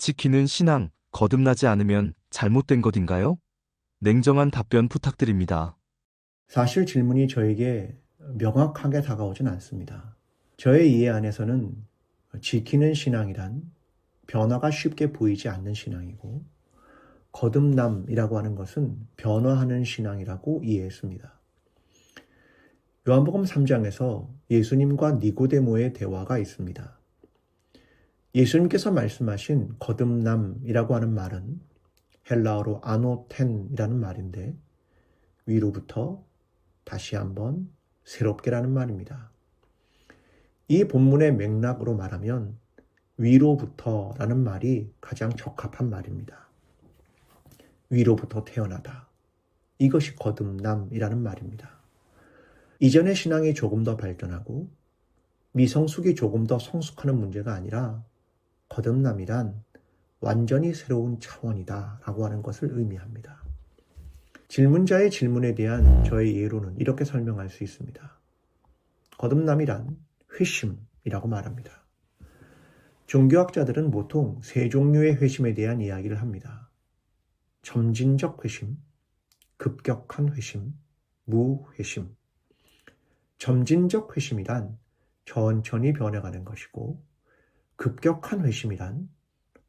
지키는 신앙, 거듭나지 않으면 잘못된 것인가요? 냉정한 답변 부탁드립니다. 사실 질문이 저에게 명확하게 다가오진 않습니다. 저의 이해 안에서는 지키는 신앙이란 변화가 쉽게 보이지 않는 신앙이고, 거듭남이라고 하는 것은 변화하는 신앙이라고 이해했습니다. 요한복음 3장에서 예수님과 니고데모의 대화가 있습니다. 예수님께서 말씀하신 거듭남이라고 하는 말은 헬라어로 아노텐이라는 말인데, 위로부터 다시 한번 새롭게라는 말입니다. 이 본문의 맥락으로 말하면 위로부터라는 말이 가장 적합한 말입니다. 위로부터 태어나다. 이것이 거듭남이라는 말입니다. 이전의 신앙이 조금 더 발전하고 미성숙이 조금 더 성숙하는 문제가 아니라, 거듭남이란 완전히 새로운 차원이다 라고 하는 것을 의미합니다. 질문자의 질문에 대한 저의 예로는 이렇게 설명할 수 있습니다. 거듭남이란 회심이라고 말합니다. 종교학자들은 보통 세 종류의 회심에 대한 이야기를 합니다. 점진적 회심, 급격한 회심, 무회심. 점진적 회심이란 천천히 변해가는 것이고, 급격한 회심이란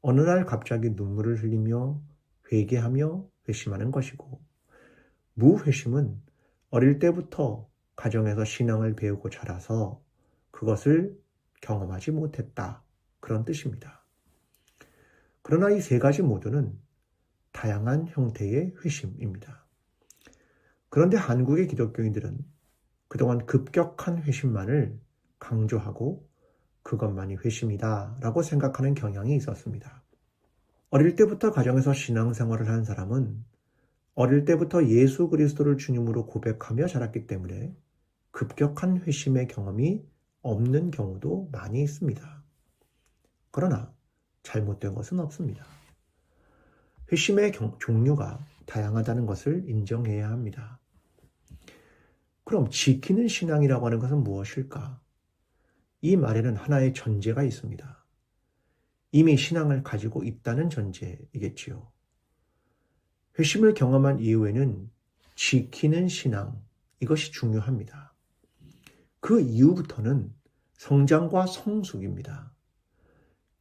어느 날 갑자기 눈물을 흘리며 회개하며 회심하는 것이고, 무회심은 어릴 때부터 가정에서 신앙을 배우고 자라서 그것을 경험하지 못했다, 그런 뜻입니다. 그러나 이 세 가지 모두는 다양한 형태의 회심입니다. 그런데 한국의 기독교인들은 그동안 급격한 회심만을 강조하고 그것만이 회심이다 라고 생각하는 경향이 있었습니다. 어릴 때부터 가정에서 신앙생활을 한 사람은 어릴 때부터 예수 그리스도를 주님으로 고백하며 자랐기 때문에 급격한 회심의 경험이 없는 경우도 많이 있습니다. 그러나 잘못된 것은 없습니다. 회심의 종류가 다양하다는 것을 인정해야 합니다. 그럼 지키는 신앙이라고 하는 것은 무엇일까? 이 말에는 하나의 전제가 있습니다. 이미 신앙을 가지고 있다는 전제이겠지요. 회심을 경험한 이후에는 지키는 신앙, 이것이 중요합니다. 그 이후부터는 성장과 성숙입니다.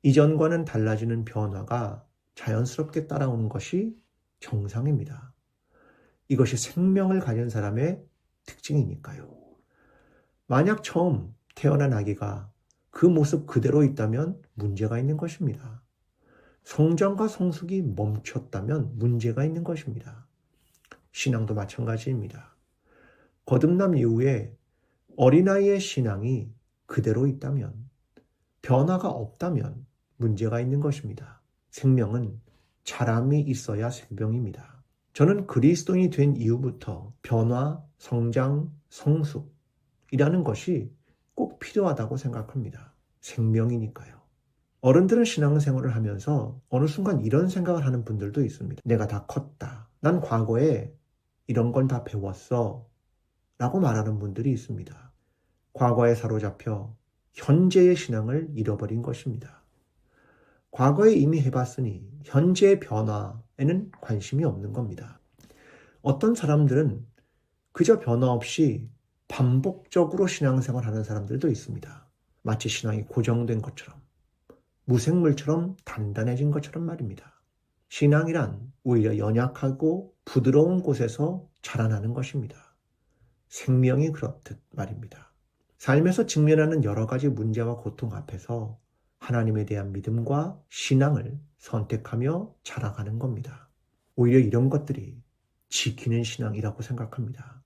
이전과는 달라지는 변화가 자연스럽게 따라오는 것이 정상입니다. 이것이 생명을 가진 사람의 특징이니까요. 만약 처음 태어난 아기가 그 모습 그대로 있다면 문제가 있는 것입니다. 성장과 성숙이 멈췄다면 문제가 있는 것입니다. 신앙도 마찬가지입니다. 거듭남 이후에 어린아이의 신앙이 그대로 있다면, 변화가 없다면 문제가 있는 것입니다. 생명은 자람이 있어야 생명입니다. 저는 그리스도인이 된 이후부터 변화, 성장, 성숙이라는 것이 꼭 필요하다고 생각합니다. 생명이니까요. 어른들은 신앙생활을 하면서 어느 순간 이런 생각을 하는 분들도 있습니다. 내가 다 컸다. 난 과거에 이런 건 다 배웠어. 라고 말하는 분들이 있습니다. 과거에 사로잡혀 현재의 신앙을 잃어버린 것입니다. 과거에 이미 해봤으니 현재의 변화에는 관심이 없는 겁니다. 어떤 사람들은 그저 변화 없이 반복적으로 신앙생활 하는 사람들도 있습니다. 마치 신앙이 고정된 것처럼, 무생물처럼 단단해진 것처럼 말입니다. 신앙이란 오히려 연약하고 부드러운 곳에서 자라나는 것입니다. 생명이 그렇듯 말입니다. 삶에서 직면하는 여러 가지 문제와 고통 앞에서 하나님에 대한 믿음과 신앙을 선택하며 자라가는 겁니다. 오히려 이런 것들이 지키는 신앙이라고 생각합니다.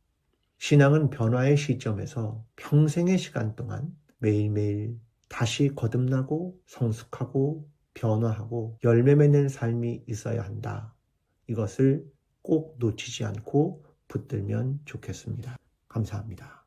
신앙은 변화의 시점에서 평생의 시간 동안 매일매일 다시 거듭나고 성숙하고 변화하고 열매 맺는 삶이 있어야 한다. 이것을 꼭 놓치지 않고 붙들면 좋겠습니다. 감사합니다.